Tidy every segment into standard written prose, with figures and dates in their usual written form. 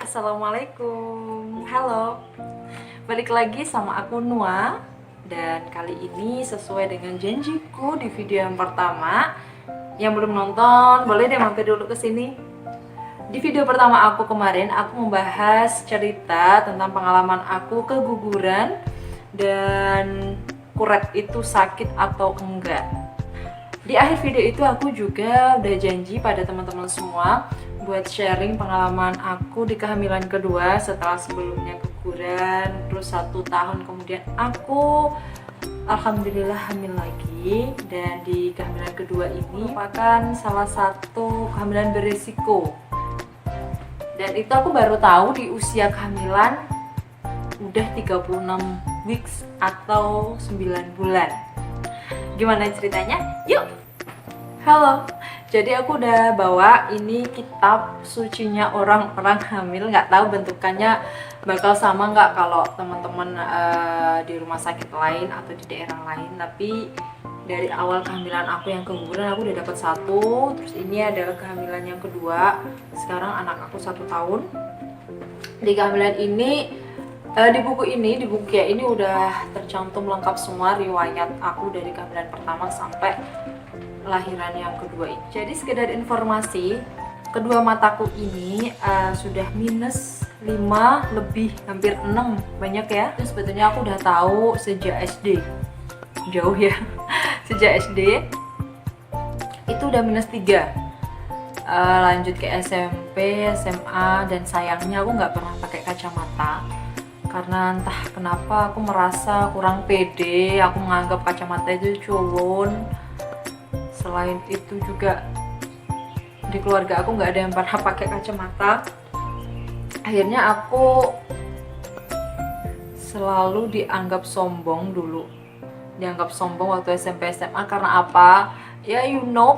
Assalamualaikum. Halo. Balik lagi sama aku Nua. Dan kali ini sesuai dengan janjiku di video yang pertama, yang belum nonton boleh deh mampir dulu ke sini. Di video pertama aku kemarin aku membahas cerita tentang pengalaman aku keguguran dan kuret itu sakit atau enggak. Di akhir video itu aku juga udah janji pada teman-teman semua buat sharing pengalaman aku di kehamilan kedua setelah sebelumnya keguguran, terus 1 tahun kemudian aku alhamdulillah hamil lagi. Dan di kehamilan kedua ini merupakan salah satu kehamilan berisiko, dan itu aku baru tahu di usia kehamilan udah 36 weeks atau 9 bulan. Gimana ceritanya? Yuk! Halo, jadi aku udah bawa ini kitab sucinya orang-orang hamil. Nggak tahu bentukannya bakal sama nggak kalau teman-teman di rumah sakit lain atau di daerah lain. Tapi dari awal kehamilan aku yang keguguran aku udah dapat 1. Terus ini adalah kehamilan yang kedua. Sekarang anak aku 1 tahun. Di kehamilan ini di buku ya ini udah tercantum lengkap semua riwayat aku dari kehamilan pertama sampai lahiran yang kedua ini. Jadi sekedar informasi, kedua mataku ini sudah minus 5 lebih hampir 6, banyak ya. Terus sebetulnya aku udah tahu sejak SD, jauh ya. Sejak SD itu udah minus 3. Lanjut ke SMP, SMA, dan sayangnya aku nggak pernah pakai kacamata karena entah kenapa aku merasa kurang pede. Aku menganggap kacamata itu culun. Selain itu juga di keluarga aku nggak ada yang pernah pakai kacamata. Akhirnya aku selalu dianggap sombong dulu. Dianggap sombong waktu SMP SMA karena apa? Ya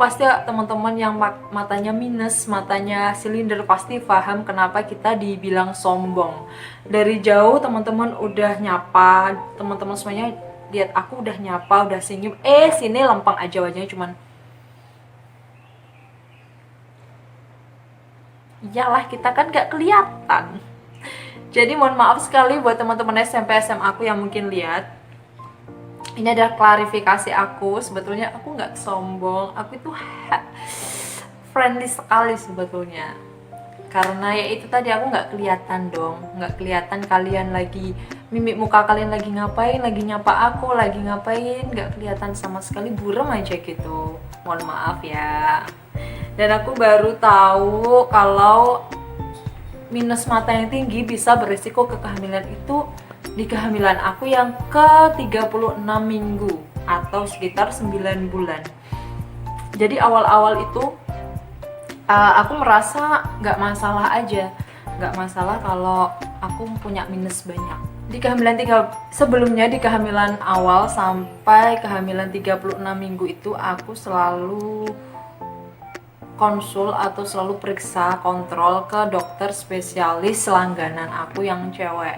pasti teman-teman yang matanya minus, matanya silinder pasti paham kenapa kita dibilang sombong. Dari jauh teman-teman udah nyapa, teman-teman semuanya lihat aku udah nyapa, udah senyum. Sini lempeng aja wajahnya, cuman iyalah kita kan gak kelihatan. Jadi mohon maaf sekali buat teman-teman SMP SMA aku yang mungkin lihat. Ini adalah klarifikasi aku. Sebetulnya aku nggak sombong, aku itu friendly sekali sebetulnya. Karena ya itu tadi, aku nggak kelihatan dong, nggak kelihatan kalian lagi, mimik muka kalian lagi ngapain, lagi nyapa aku, lagi ngapain, nggak kelihatan sama sekali, buram aja gitu. Mohon maaf ya. Dan aku baru tahu kalau minus mata yang tinggi bisa berisiko ke kehamilan itu di kehamilan aku yang ke-36 minggu atau sekitar 9 bulan. Jadi awal-awal itu aku merasa nggak masalah aja, nggak masalah kalau aku punya minus banyak. Di kehamilan sebelumnya, di kehamilan awal sampai kehamilan 36 minggu itu aku selalu konsul atau selalu periksa kontrol ke dokter spesialis langganan aku yang cewek.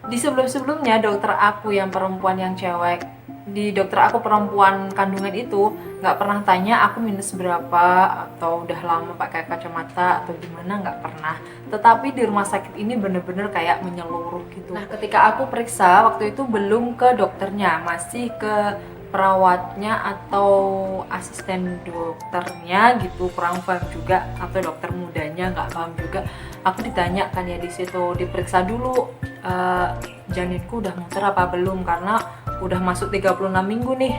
Di sebelum-sebelumnya dokter aku yang perempuan yang cewek, di dokter aku perempuan kandungan itu nggak pernah tanya aku minus berapa atau udah lama pakai kacamata atau gimana, nggak pernah. Tetapi di rumah sakit ini bener-bener kayak menyeluruh gitu. Nah ketika aku periksa waktu itu belum ke dokternya, masih ke perawatnya atau asisten dokternya gitu, kurang paham juga, atau dokter mudanya nggak paham juga. Aku ditanya kan ya, di situ diperiksa dulu janinku udah muter apa belum, karena udah masuk 36 minggu nih.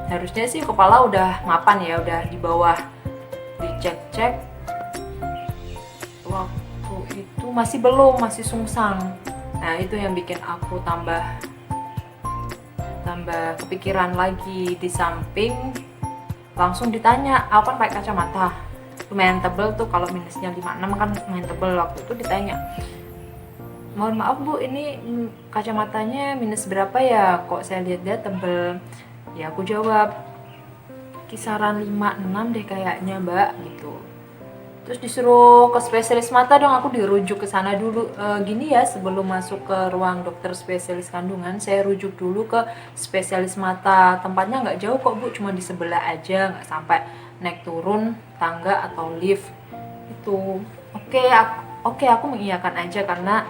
Harusnya sih kepala udah mapan ya, udah di bawah. Dicek-cek waktu itu masih belum, masih sungsang. Nah itu yang bikin aku tambah kepikiran lagi. Di samping langsung ditanya, aku kan pakai kacamata lumayan tebel tuh, kalau minusnya 56 kan lumayan tebel. Waktu itu ditanya, mohon maaf Bu, ini kacamatanya minus berapa ya, kok saya lihat-lihat tebel. Ya aku jawab, kisaran 56 deh kayaknya Mbak gitu. Terus disuruh ke spesialis mata dong, aku dirujuk ke sana dulu. Gini ya, sebelum masuk ke ruang dokter spesialis kandungan, saya rujuk dulu ke spesialis mata. Tempatnya nggak jauh kok Bu, cuma di sebelah aja, nggak sampai naik turun tangga atau lift itu. Oke, oke, aku mengiyakan aja karena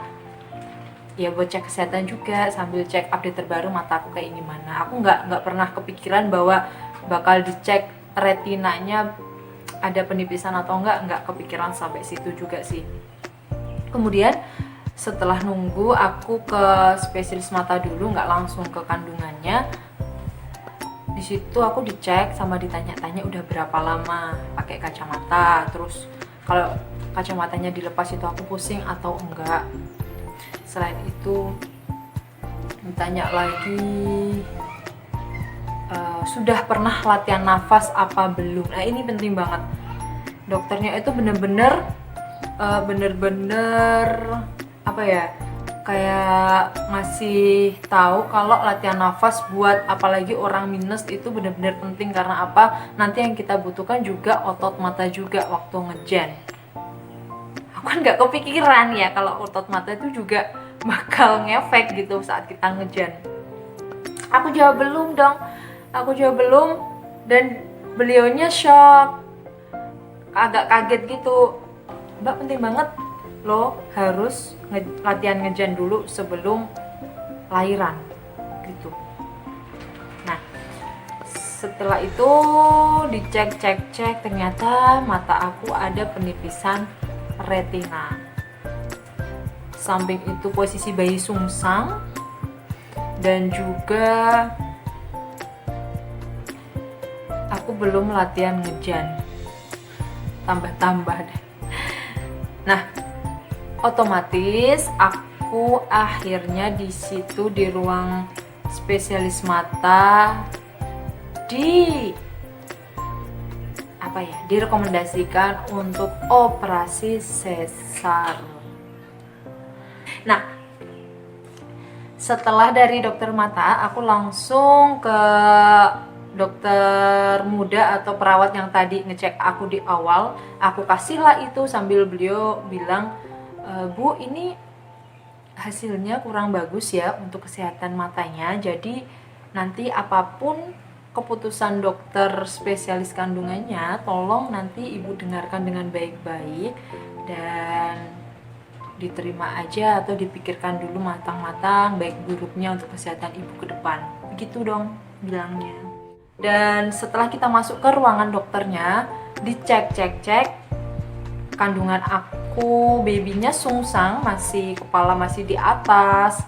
ya buat cek kesehatan juga sambil cek update terbaru mata aku kayak gimana. Aku nggak pernah kepikiran bahwa bakal dicek retinanya ada penipisan atau nggak kepikiran sampai situ juga sih. Kemudian setelah nunggu, aku ke spesialis mata dulu, nggak langsung ke kandungannya. Di situ aku dicek sama ditanya-tanya udah berapa lama pakai kacamata, terus kalau kacamatanya dilepas itu aku pusing atau enggak. Selain itu ditanya lagi sudah pernah latihan nafas apa belum. Nah ini penting banget, dokternya itu bener-bener apa ya, kayak ngasih tahu kalau latihan nafas buat apalagi orang minus itu benar-benar penting. Karena apa, nanti yang kita butuhkan juga otot mata juga waktu ngejan. Aku kan nggak kepikiran ya kalau otot mata itu juga bakal ngefek gitu saat kita ngejan. Aku jawab belum dong, dan beliaunya shock, agak kaget gitu. Mbak, penting banget lo harus latihan ngejan dulu sebelum lahiran gitu. Nah setelah itu dicek ternyata mata aku ada penipisan retina. Samping itu posisi bayi sungsang, dan juga aku belum latihan ngejan, tambah deh. Nah, otomatis aku akhirnya di situ di ruang spesialis mata direkomendasikan untuk operasi sesar. Nah, setelah dari dokter mata, aku langsung ke dokter muda atau perawat yang tadi ngecek aku di awal. Aku kasihlah itu sambil beliau bilang, Bu, ini hasilnya kurang bagus ya untuk kesehatan matanya. Jadi nanti apapun keputusan dokter spesialis kandungannya, tolong nanti ibu dengarkan dengan baik-baik dan diterima aja atau dipikirkan dulu matang-matang baik buruknya untuk kesehatan ibu ke depan. Begitu dong bilangnya. Dan setelah kita masuk ke ruangan dokternya, dicek kandungan aku, babynya sungsang, masih kepala masih di atas,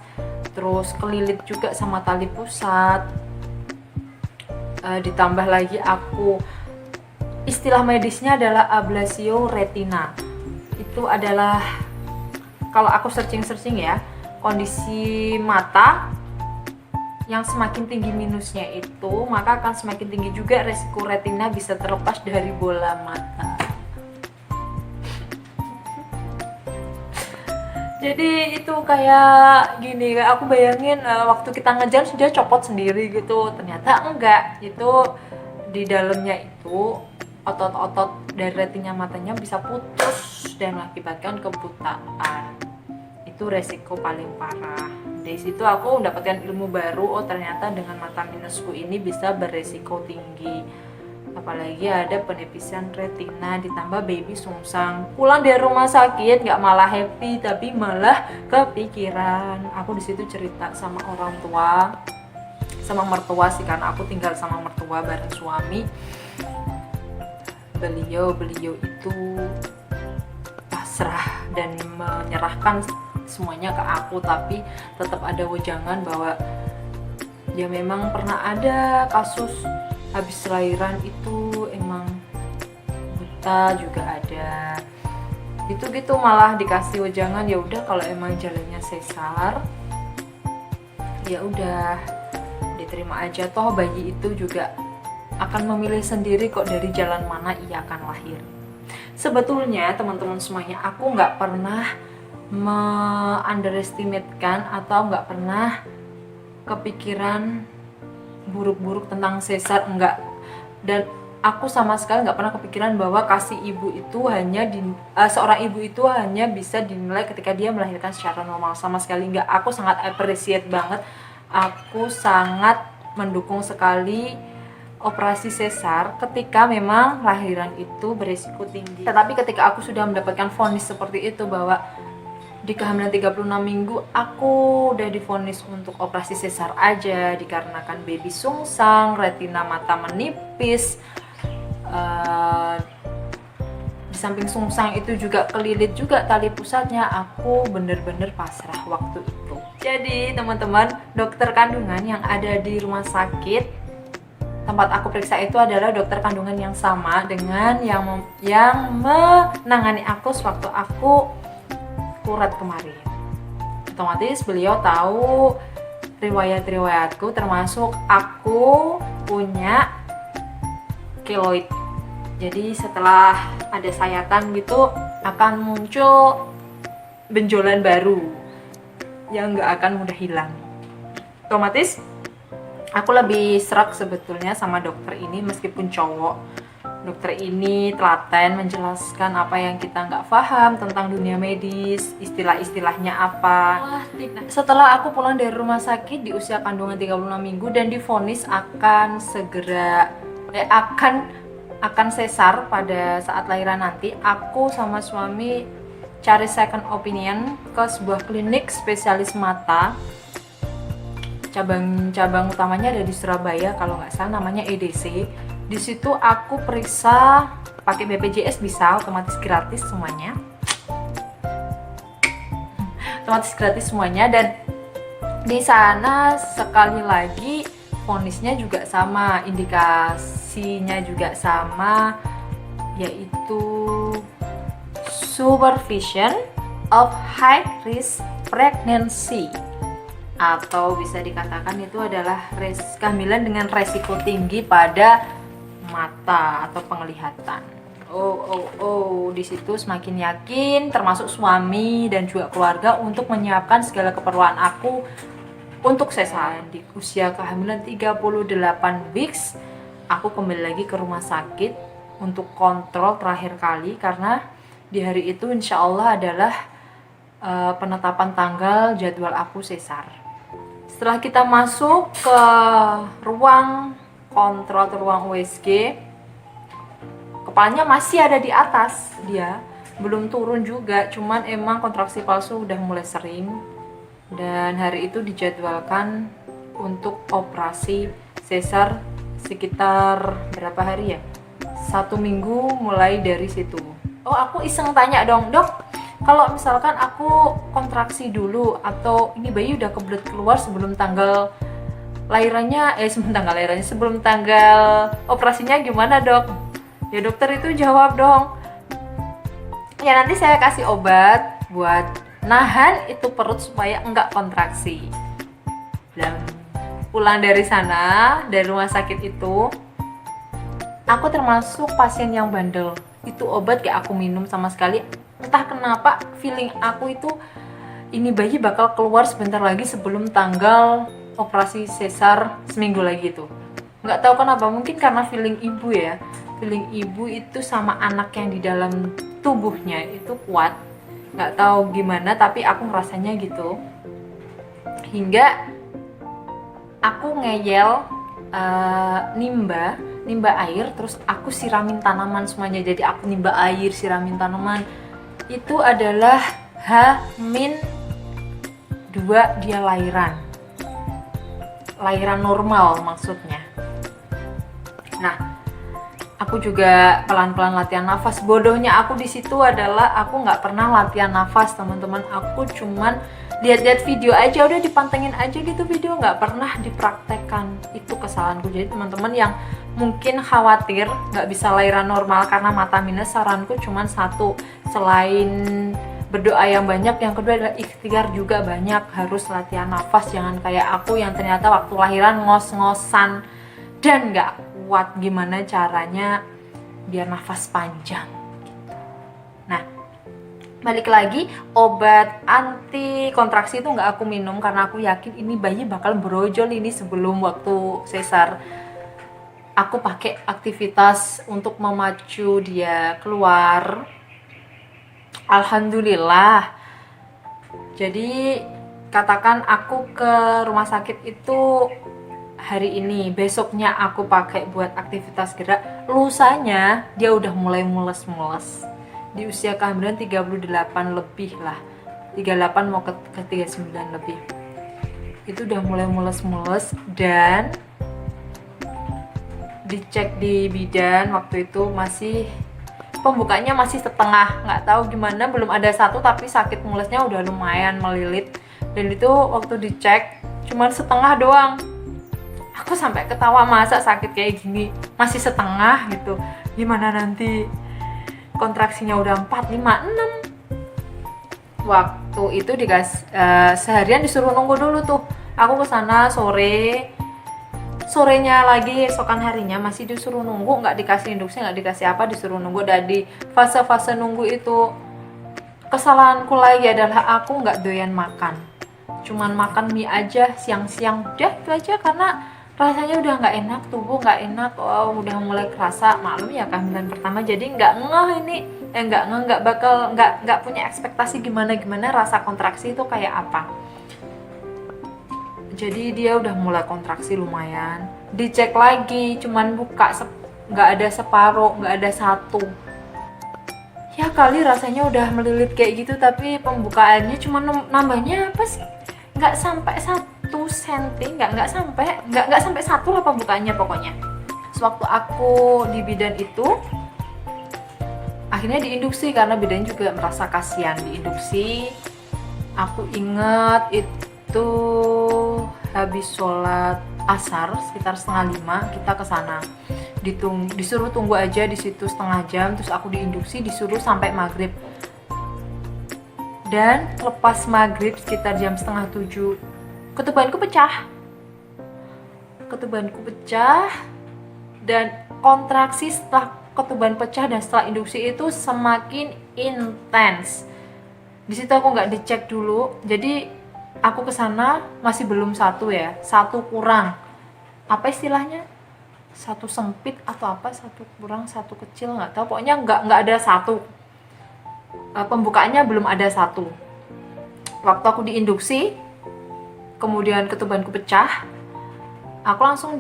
terus kelilit juga sama tali pusat. Ditambah lagi aku, istilah medisnya adalah ablasio retina. Itu adalah, kalau aku searching ya, kondisi mata yang semakin tinggi minusnya itu, maka akan semakin tinggi juga resiko retina bisa terlepas dari bola mata. Jadi itu kayak gini, aku bayangin waktu kita ngejar sudah copot sendiri gitu, ternyata enggak. Itu di dalamnya itu otot-otot dari retina matanya bisa putus dan mengakibatkan kebutaan. Itu resiko paling parah. Dari situ aku mendapatkan ilmu baru, oh ternyata dengan mata minusku ini bisa beresiko tinggi. Apalagi ada penipisan retina ditambah baby sungsang. Pulang dari rumah sakit nggak malah happy, tapi malah kepikiran. Aku di situ cerita sama orang tua, sama mertua sih, karena aku tinggal sama mertua bareng suami. Beliau itu pasrah dan menyerahkan semuanya ke aku, tapi tetap ada wejangan bahwa ya memang pernah ada kasus habis lahiran itu emang buta juga ada. Gitu malah dikasih wejangan, ya udah kalau emang jalannya sesar ya udah diterima aja, toh bayi itu juga akan memilih sendiri kok dari jalan mana ia akan lahir. Sebetulnya teman-teman semuanya, aku nggak pernah underestimatekan atau nggak pernah kepikiran buruk-buruk tentang sesar, enggak. Dan aku sama sekali nggak pernah kepikiran bahwa kasih ibu itu hanya seorang ibu itu hanya bisa dinilai ketika dia melahirkan secara normal. Sama sekali enggak. Aku sangat appreciate banget, aku sangat mendukung sekali operasi sesar ketika memang lahiran itu berisiko tinggi. Tetapi ketika aku sudah mendapatkan vonis seperti itu bahwa di kehamilan 36 minggu aku udah divonis untuk operasi sesar aja dikarenakan baby sungsang, retina mata menipis, di samping sungsang itu juga kelilit juga tali pusatnya. Aku bener-bener pasrah waktu itu. Jadi teman-teman, dokter kandungan yang ada di rumah sakit tempat aku periksa itu adalah dokter kandungan yang sama dengan yang menangani aku sewaktu aku kurat kemarin. Otomatis beliau tahu riwayat-riwayatku, termasuk aku punya keloid. Jadi setelah ada sayatan gitu akan muncul benjolan baru yang nggak akan mudah hilang. Otomatis aku lebih serak sebetulnya sama dokter ini, meskipun cowok. Dokter ini telaten menjelaskan apa yang kita nggak paham tentang dunia medis, istilah-istilahnya apa. Setelah aku pulang dari rumah sakit di usia kandungan 36 minggu dan divonis akan segera akan sesar pada saat lahiran nanti, aku sama suami cari second opinion ke sebuah klinik spesialis mata. Cabang utamanya ada di Surabaya kalau nggak salah, namanya EDC. Di situ aku periksa pakai BPJS, bisa otomatis gratis semuanya. Dan di sana sekali lagi vonisnya juga sama, indikasinya juga sama, yaitu supervision of high risk pregnancy, atau bisa dikatakan itu adalah kehamilan dengan resiko tinggi pada mata atau penglihatan. Di situ semakin yakin, termasuk suami dan juga keluarga, untuk menyiapkan segala keperluan aku untuk sesar. Di usia kehamilan 38 weeks, aku kembali lagi ke rumah sakit untuk kontrol terakhir kali, karena di hari itu insya Allah adalah penetapan tanggal jadwal aku sesar. Setelah kita masuk ke ruang kontrol atau ruang USG, kepalanya masih ada di atas, dia belum turun juga, cuman emang kontraksi palsu udah mulai sering. Dan hari itu dijadwalkan untuk operasi sesar sekitar berapa hari ya? 1 minggu mulai dari situ. Aku iseng tanya dong, dok, kalau misalkan aku kontraksi dulu atau ini bayi udah kebelet keluar sebelum tanggal lahirannya, sebelum tanggal operasinya gimana dok? Ya dokter itu jawab dong, ya nanti saya kasih obat buat nahan itu perut supaya enggak kontraksi. Dan pulang dari sana, dari rumah sakit itu, aku termasuk pasien yang bandel. Itu obat gak aku minum sama sekali. Entah kenapa feeling aku itu ini bayi bakal keluar sebentar lagi sebelum tanggal operasi sesar seminggu lagi tuh. Nggak tahu kenapa, mungkin karena feeling ibu ya. Feeling ibu itu sama anak yang di dalam tubuhnya itu kuat. Nggak tahu gimana, tapi aku ngerasanya gitu. Hingga aku ngeyel nimba air, terus aku siramin tanaman semuanya. Jadi aku nimba air, siramin tanaman. Itu adalah H-2 dia lahiran normal maksudnya. Nah, aku juga pelan-pelan latihan nafas. Bodohnya aku di situ adalah aku nggak pernah latihan nafas, teman-teman. Aku cuman lihat-lihat video aja, udah dipantengin aja gitu video, nggak pernah dipraktekkan. Itu kesalahanku. Jadi teman-teman yang mungkin khawatir nggak bisa lahiran normal karena mata minus, saranku cuman satu, selain berdoa yang banyak, yang kedua adalah ikhtiar juga banyak. Harus latihan nafas, jangan kayak aku yang ternyata waktu lahiran ngos-ngosan dan nggak kuat gimana caranya biar nafas panjang gitu. Nah, balik lagi, obat anti kontraksi itu nggak aku minum karena aku yakin ini bayi bakal brojol ini sebelum waktu sesar. Aku pakai aktivitas untuk memacu dia keluar. Alhamdulillah. Jadi katakan aku ke rumah sakit itu hari ini, besoknya aku pakai buat aktivitas gerak, lusanya dia udah mulai mules-mules. Di usia kehamilan 38 lebih lah, 38 mau ke 39 lebih, itu udah mulai mules-mules. Dan dicek di bidan waktu itu masih pembukanya masih setengah, nggak tahu gimana, belum ada satu, tapi sakit mulesnya udah lumayan melilit. Dan itu waktu dicek cuman setengah doang. Aku sampai ketawa, masa sakit kayak gini masih setengah gitu, gimana nanti kontraksinya udah 4, 5, 6. Waktu itu seharian disuruh nunggu dulu tuh. Aku kesana sorenya lagi, esokan harinya masih disuruh nunggu, nggak dikasih induksi, nggak dikasih apa, disuruh nunggu. Dan di fase-fase nunggu itu kesalahanku lagi adalah aku nggak doyan makan, cuman makan mie aja siang-siang, udah itu aja, karena rasanya udah nggak enak, tubuh nggak enak. Udah mulai kerasa, maklum ya kehamilan pertama, jadi nggak punya ekspektasi gimana rasa kontraksi itu kayak apa. Jadi dia udah mulai kontraksi lumayan, dicek lagi cuman buka nggak ada separuh, nggak ada satu. Ya kali rasanya udah melilit kayak gitu, tapi pembukaannya cuma nambahnya apa sih, nggak sampai 1 senti, nggak sampai 1 lah pembukaannya pokoknya. Sewaktu aku di bidan itu akhirnya diinduksi, karena bidan juga merasa kasihan diinduksi. Aku inget itu habis sholat asar sekitar 4:30 kita ke sana. Disuruh tunggu aja di situ setengah jam, terus aku diinduksi disuruh sampai maghrib. Dan lepas maghrib sekitar jam 6:30 ketubanku pecah. Dan kontraksi setelah ketuban pecah dan setelah induksi itu semakin intens. Di situ aku nggak dicek dulu, jadi aku kesana masih belum satu kurang, apa istilahnya, satu sempit atau apa, satu kurang satu kecil, nggak tahu, pokoknya nggak ada satu, pembukaannya belum ada satu. Waktu aku diinduksi kemudian ketubanku pecah, aku langsung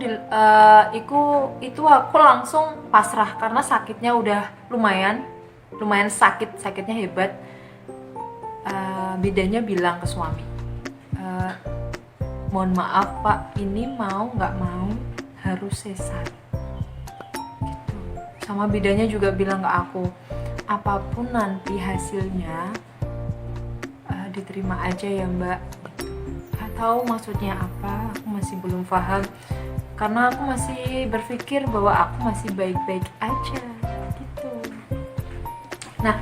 aku langsung pasrah, karena sakitnya udah lumayan sakitnya hebat. Bidannya bilang ke suami, mohon maaf Pak, ini mau nggak mau harus sesar gitu. Sama bidannya juga bilang ke aku, apapun nanti hasilnya diterima aja ya Mbak. Gak tahu maksudnya apa, aku masih belum paham, karena aku masih berpikir bahwa aku masih baik-baik aja gitu. Nah,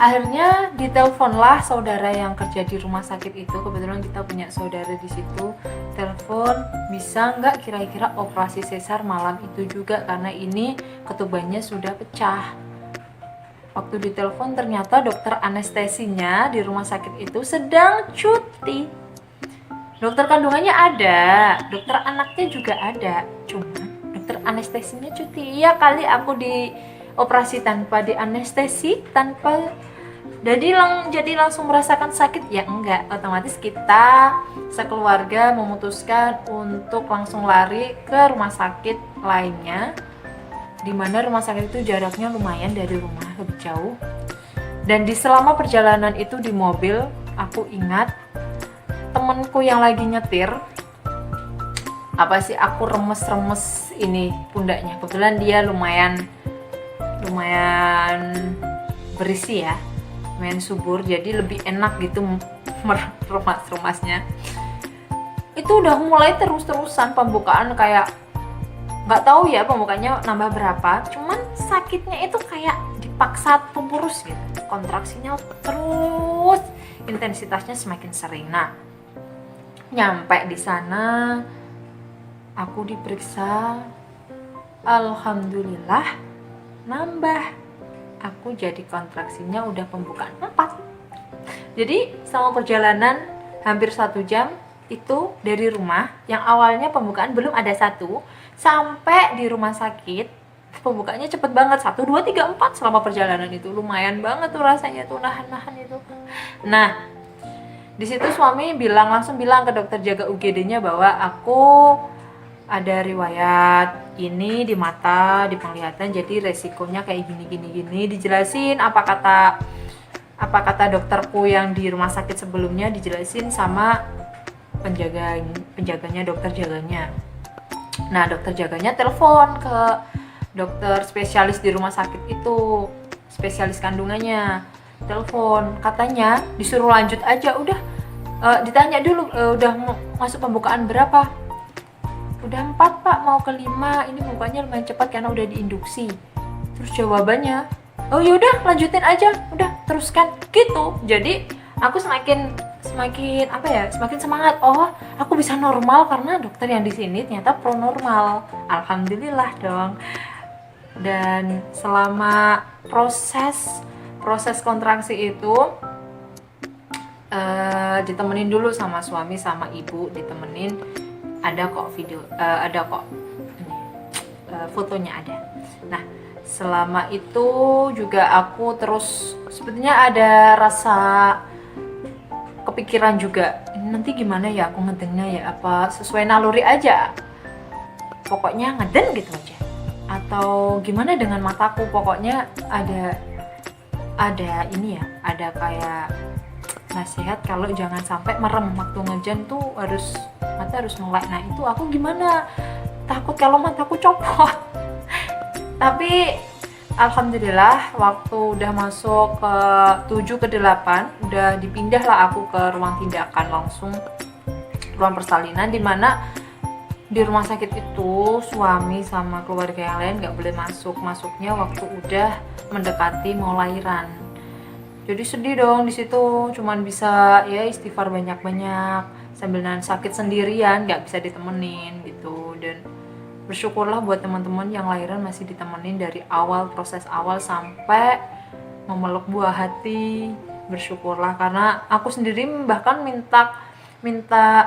akhirnya diteleponlah saudara yang kerja di rumah sakit itu. Kebetulan kita punya saudara di situ. Telepon, bisa nggak kira-kira operasi sesar malam itu juga, karena ini ketubannya sudah pecah. Waktu ditelepon ternyata dokter anestesinya di rumah sakit itu sedang cuti. Dokter kandungannya ada, dokter anaknya juga ada, cuma dokter anestesinya cuti. Ya kali aku dioperasi tanpa dianestesi, jadi langsung merasakan sakit, ya enggak. Otomatis kita sekeluarga memutuskan untuk langsung lari ke rumah sakit lainnya, dimana rumah sakit itu jaraknya lumayan dari rumah, lebih jauh. Dan di selama perjalanan itu di mobil, aku ingat temenku yang lagi nyetir, aku remes ini pundaknya. Kebetulan dia lumayan berisi ya, lumayan subur, jadi lebih enak gitu remas-remasnya. Itu udah mulai terus-terusan pembukaan, kayak nggak tahu ya pembukanya nambah berapa, cuman sakitnya itu kayak dipaksa terus gitu, kontraksinya terus, intensitasnya semakin sering. Nah, nyampe di sana aku diperiksa, alhamdulillah nambah, aku jadi kontraksinya udah pembukaan 4. Jadi selama perjalanan hampir 1 jam itu dari rumah yang awalnya pembukaan belum ada 1, sampai di rumah sakit pembukanya cepet banget, 1, 2, 3, 4 selama perjalanan itu. Lumayan banget tuh rasanya tuh, nahan itu. Nah, di situ suami langsung bilang ke dokter jaga UGD-nya bahwa aku ada riwayat ini di mata, di penglihatan, jadi resikonya kayak gini dijelasin apa kata dokterku yang di rumah sakit sebelumnya, dijelasin sama penjaganya, dokter jaganya. Nah, dokter jaganya telepon ke dokter spesialis di rumah sakit itu, spesialis kandungannya, telepon, katanya disuruh lanjut aja. Udah ditanya dulu, udah masuk pembukaan berapa? Udah 4 pak, mau ke 5. Ini bukanya lumayan cepat karena udah diinduksi. Terus jawabannya, oh yaudah lanjutin aja, udah teruskan gitu. Jadi aku semakin semangat. Oh, aku bisa normal karena dokter yang di sini ternyata pro normal. Alhamdulillah dong. Dan selama proses kontraksi itu ditemenin dulu sama suami sama ibu, ditemenin, ada kok video, ada kok ini, fotonya ada. Nah, selama itu juga aku terus sebetulnya ada rasa kepikiran juga, nanti gimana ya aku ngedennya ya, apa sesuai naluri aja, pokoknya ngeden gitu aja, atau gimana dengan mataku, pokoknya ada ini ya, ada kayak nasihat kalau jangan sampai merem waktu ngejan tuh, mata harus melek. Nah itu aku gimana, takut kalau mataku copot. Tapi alhamdulillah waktu udah masuk ke 7 ke 8 udah dipindah lah aku ke ruang tindakan, langsung ruang persalinan, dimana di rumah sakit itu suami sama keluarga yang lain nggak boleh masuknya waktu udah mendekati mau lahiran. Jadi sedih dong di situ, cuman bisa ya istighfar banyak-banyak sambil nahan sakit sendirian, nggak bisa ditemenin gitu. Dan bersyukurlah buat teman-teman yang lahiran masih ditemenin dari awal, proses awal sampai memeluk buah hati. Bersyukurlah, karena aku sendiri bahkan minta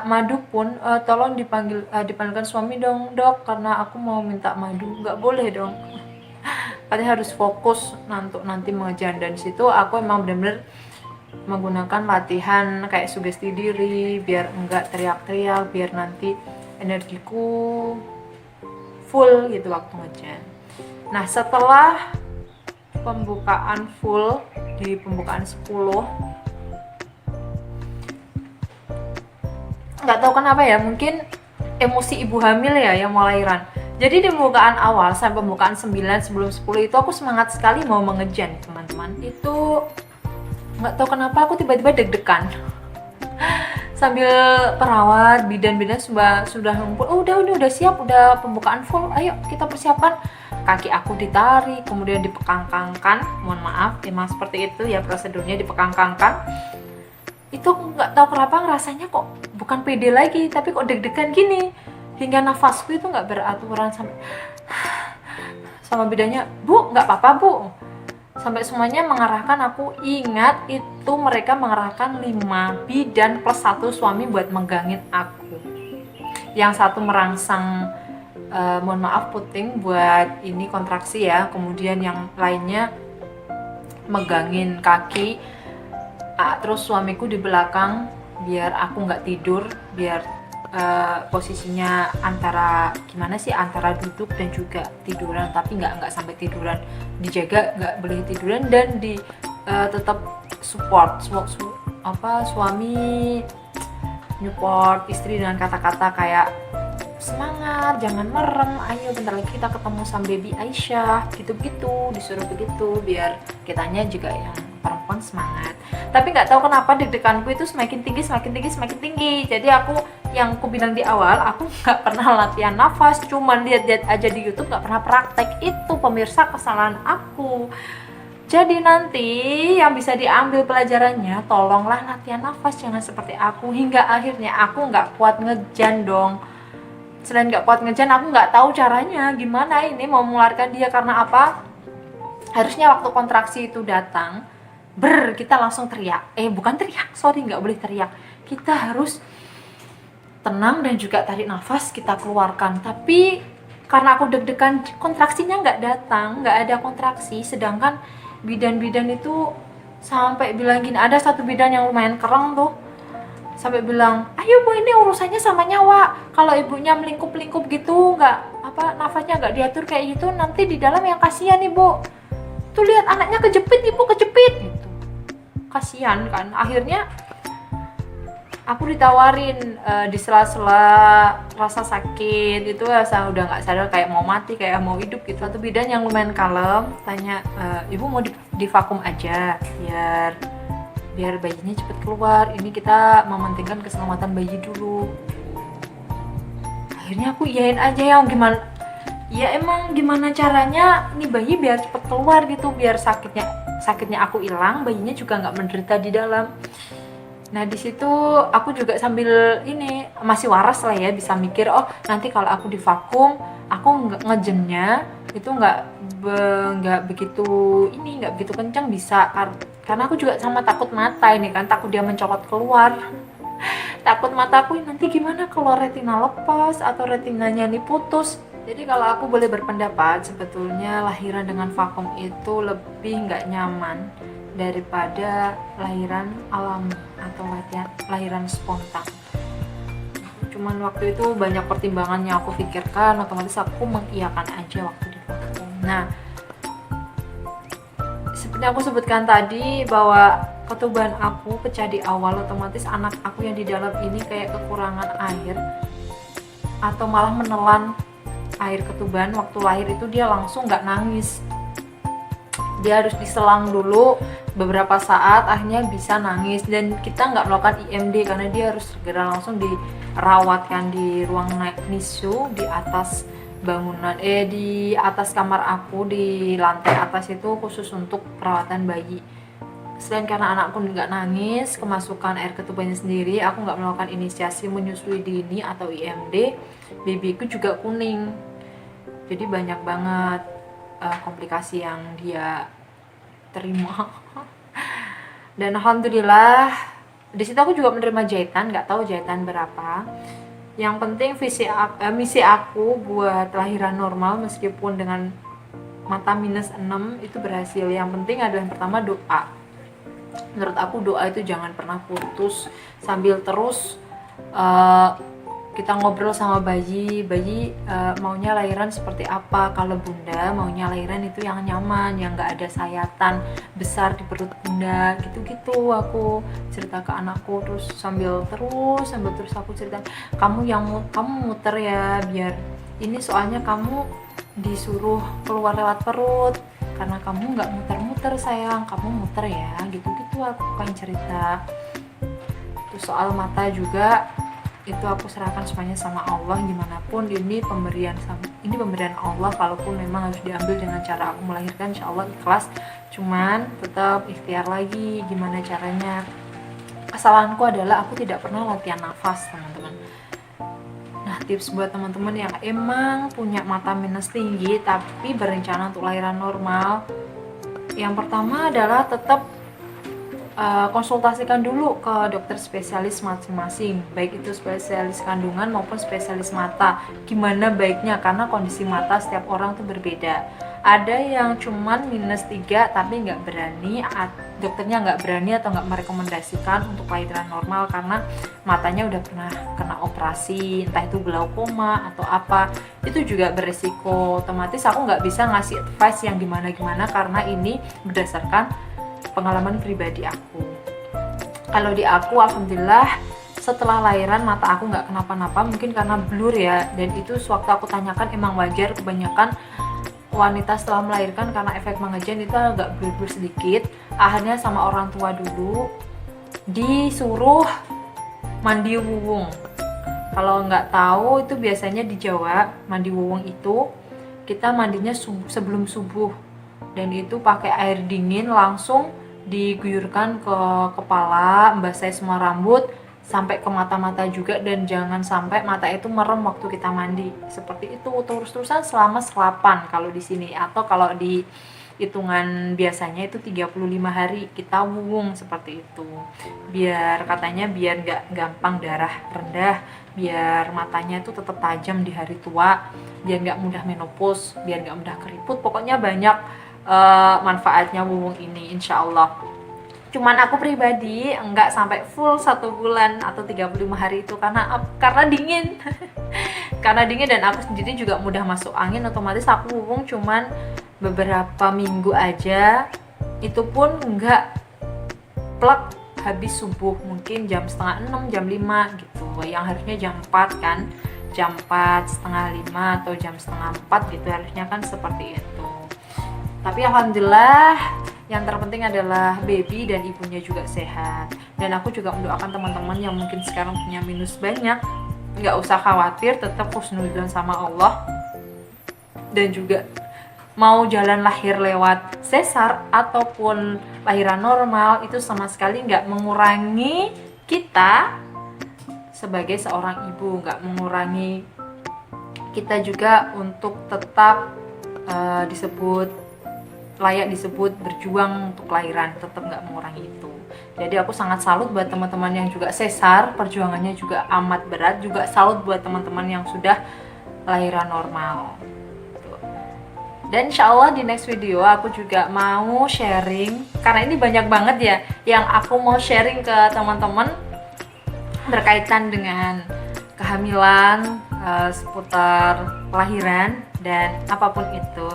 madu pun tolong dipanggilkan suami dong dok, karena aku mau minta madu. Nggak boleh dong, katanya harus fokus nanti mengejan. Dan situ aku emang bener-bener menggunakan latihan kayak sugesti diri biar enggak teriak-teriak, biar nanti energiku full gitu waktu ngejan. Nah setelah pembukaan full di pembukaan 10, nggak tahu kenapa ya, mungkin emosi ibu hamil ya yang mau lahiran. Jadi di pembukaan awal sampai pembukaan 9 sebelum 10 itu aku semangat sekali mau mengejan teman-teman. Itu nggak tahu kenapa aku tiba-tiba deg-degan. Sambil perawat, bidan-bidan sudah ngumpul, oh udah siap, udah pembukaan full, ayo kita persiapkan. Kaki aku ditarik, kemudian dipekangkangkan, mohon maaf emang seperti itu ya prosedurnya, dipekangkangkan. Itu nggak tahu kenapa rasanya kok bukan pede lagi, tapi kok deg-degan gini, hingga nafasku itu nggak beraturan, sampai sama bidannya, bu nggak apa-apa bu, sampai semuanya mengarahkan. Aku ingat itu mereka mengarahkan 5 bidan plus 1 suami buat megangin aku, yang satu merangsang mohon maaf puting buat ini kontraksi ya, kemudian yang lainnya megangin kaki. Terus suamiku di belakang biar aku nggak tidur, biar posisinya antara duduk dan juga tiduran, tapi nggak sampai tiduran, dijaga nggak boleh tiduran, dan tetap support suami support istri dengan kata-kata kayak semangat, jangan merem, ayo bentar lagi kita ketemu sama baby Aisyah, gitu-gitu, disuruh begitu biar kitanya juga yang perempuan semangat. Tapi nggak tahu kenapa deg-deganku itu semakin tinggi. Jadi yang aku bilang di awal, aku nggak pernah latihan nafas, cuman lihat-lihat aja di YouTube, nggak pernah praktek. Itu pemirsa kesalahan aku. Jadi nanti yang bisa diambil pelajarannya, tolonglah latihan nafas, jangan seperti aku. Hingga akhirnya aku nggak kuat ngejan dong. Selain nggak kuat ngejan, aku nggak tahu caranya gimana ini mau mengeluarkan dia. Karena apa? Harusnya waktu kontraksi itu datang, kita langsung teriak. Bukan teriak, nggak boleh teriak. Kita harus tenang dan juga tarik nafas, kita keluarkan. Tapi karena aku deg-degan, kontraksinya nggak datang, nggak ada kontraksi. Sedangkan bidan-bidan itu sampai bilang gini, ada satu bidan yang lumayan kereng tuh, sampai bilang, ayo Bu, ini urusannya sama nyawa, kalau ibunya melingkup-lingkup gitu, nafasnya nggak diatur kayak gitu, nanti di dalam yang kasihan Ibu, tuh lihat anaknya kejepit, Ibu kejepit gitu, kasihan kan. Akhirnya aku ditawarin di sela-sela rasa sakit itu rasa udah nggak sadar, kayak mau mati, kayak mau hidup gitu. Satu bidan yang lumayan kalem tanya, ibu mau di vakum aja biar bayinya cepet keluar, ini kita mementingkan keselamatan bayi dulu. Akhirnya aku iyain aja, yang gimana ya, emang gimana caranya nih bayi biar cepet keluar gitu, biar sakitnya aku hilang, bayinya juga nggak menderita di dalam. Nah di situ aku juga sambil ini masih waras lah ya, bisa mikir, oh nanti kalau aku di vakum, aku ngejemnya itu nggak begitu kencang, bisa karena aku juga sama takut mata ini kan, takut dia mencopot keluar. Takut mataku nanti gimana kalau retina lepas atau retinanya ini putus. Jadi kalau aku boleh berpendapat, sebetulnya lahiran dengan vakum itu lebih nggak nyaman daripada lahiran alami atau lahiran spontan. Cuman waktu itu banyak pertimbangan yang aku pikirkan, otomatis aku mengiyakan aja waktu di vakum. Nah, seperti aku sebutkan tadi bahwa ketuban aku pecah di awal, otomatis anak aku yang di dalam ini kayak kekurangan air atau malah menelan air ketuban. Waktu lahir itu dia langsung nggak nangis, dia harus diselang dulu beberapa saat, akhirnya bisa nangis. Dan kita nggak melakukan IMD karena dia harus segera langsung dirawatkan di ruang NICU di atas bangunan, di atas kamar aku di lantai atas itu khusus untuk perawatan bayi. Selain karena anakku nggak nangis, kemasukan air ketubannya sendiri, aku nggak melakukan inisiasi menyusui dini atau IMD, babyku juga kuning. Jadi banyak banget komplikasi yang dia terima. Dan alhamdulillah di situ aku juga menerima jahitan, nggak tahu jahitan berapa. Yang penting misi aku buat lahiran normal meskipun dengan mata minus 6 itu berhasil. Yang penting adalah yang pertama doa. Menurut aku doa itu jangan pernah putus, sambil terus kita ngobrol sama bayi maunya lahiran seperti apa. Kalau bunda maunya lahiran itu yang nyaman, yang nggak ada sayatan besar di perut bunda, gitu-gitu aku cerita ke anakku. Terus sambil terus aku cerita, kamu muter ya, biar ini soalnya kamu disuruh keluar lewat perut karena kamu nggak muter-muter sayang, kamu muter ya, gitu-gitu aku kan cerita. Terus soal mata juga itu aku serahkan semuanya sama Allah. Gimana pun ini pemberian Allah, kalaupun memang harus diambil dengan cara aku melahirkan, insya Allah ikhlas. Cuman tetap ikhtiar lagi gimana caranya. Kesalahanku adalah aku tidak pernah latihan nafas, teman-teman. Nah, tips buat teman-teman yang emang punya mata minus tinggi tapi berencana untuk lahiran normal, yang pertama adalah tetap konsultasikan dulu ke dokter spesialis masing-masing, baik itu spesialis kandungan maupun spesialis mata. Gimana baiknya, karena kondisi mata setiap orang tuh berbeda. Ada yang cuman minus 3 tapi nggak berani, dokternya nggak berani atau nggak merekomendasikan untuk lahiran normal karena matanya udah pernah kena operasi, entah itu glaukoma atau apa. Itu juga beresiko. Otomatis aku nggak bisa ngasih advice yang gimana-gimana karena ini berdasarkan pengalaman pribadi aku. Kalau di aku, alhamdulillah setelah lahiran mata aku nggak kenapa-napa, mungkin karena blur ya, dan itu sewaktu aku tanyakan emang wajar. Kebanyakan wanita setelah melahirkan karena efek mengejan itu agak blur-blur sedikit. Akhirnya sama orang tua dulu disuruh mandi wuwung. Kalau nggak tahu, itu biasanya di Jawa mandi wuwung itu kita mandinya sebelum subuh, dan itu pakai air dingin langsung diguyurkan ke kepala, membasahi semua rambut sampai ke mata-mata juga, dan jangan sampai mata itu merem waktu kita mandi. Seperti itu terus-terusan selama 8 kalau di sini, atau kalau di hitungan biasanya itu 35 hari kita wuwung seperti itu. Biar katanya biar nggak gampang darah rendah, biar matanya itu tetap tajam di hari tua, biar nggak mudah menopause, biar nggak mudah keriput. Pokoknya banyak manfaatnya wuwung ini, insya Allah. Cuman aku pribadi enggak sampai full 1 bulan atau 35 hari itu karena dingin. Karena dingin dan aku sendiri juga mudah masuk angin, otomatis aku hubung cuman beberapa minggu aja. Itu pun enggak plek habis subuh, mungkin jam setengah 6, jam 5 gitu. Yang harusnya jam 4 kan, jam 4, setengah 5 atau jam setengah 4 gitu, harusnya kan seperti itu. Tapi alhamdulillah yang terpenting adalah baby dan ibunya juga sehat. Dan aku juga mendoakan teman-teman yang mungkin sekarang punya minus banyak, nggak usah khawatir, tetap husnudzon sama Allah. Dan juga mau jalan lahir lewat sesar ataupun lahiran normal, itu sama sekali nggak mengurangi kita sebagai seorang ibu, nggak mengurangi kita juga untuk tetap layak disebut berjuang untuk lahiran, tetap nggak mengurangi itu. Jadi aku sangat salut buat teman-teman yang juga sesar, perjuangannya juga amat berat. Juga salut buat teman-teman yang sudah lahiran normal. Dan insya Allah di next video aku juga mau sharing, karena ini banyak banget ya yang aku mau sharing ke teman-teman berkaitan dengan kehamilan, seputar lahiran dan apapun itu.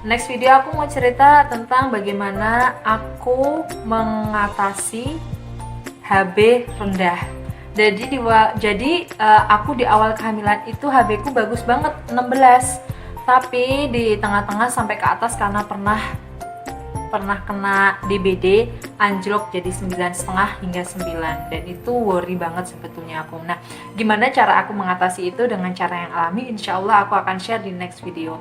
Next video aku mau cerita tentang bagaimana aku mengatasi HB rendah. Jadi aku di awal kehamilan itu HB ku bagus banget, 16. Tapi di tengah-tengah sampai ke atas karena pernah kena DBD, anjlok jadi 9,5 hingga 9, dan itu worry banget sebetulnya aku. Nah, gimana cara aku mengatasi itu dengan cara yang alami? Insya Allah aku akan share di next video.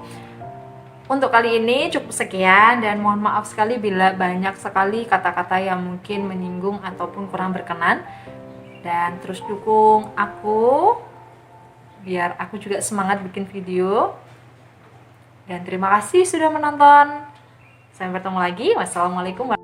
Untuk kali ini cukup sekian, dan mohon maaf sekali bila banyak sekali kata-kata yang mungkin menyinggung ataupun kurang berkenan. Dan terus dukung aku biar aku juga semangat bikin video. Dan terima kasih sudah menonton. Sampai bertemu lagi. Wassalamualaikum warahmatullahi wabarakatuh.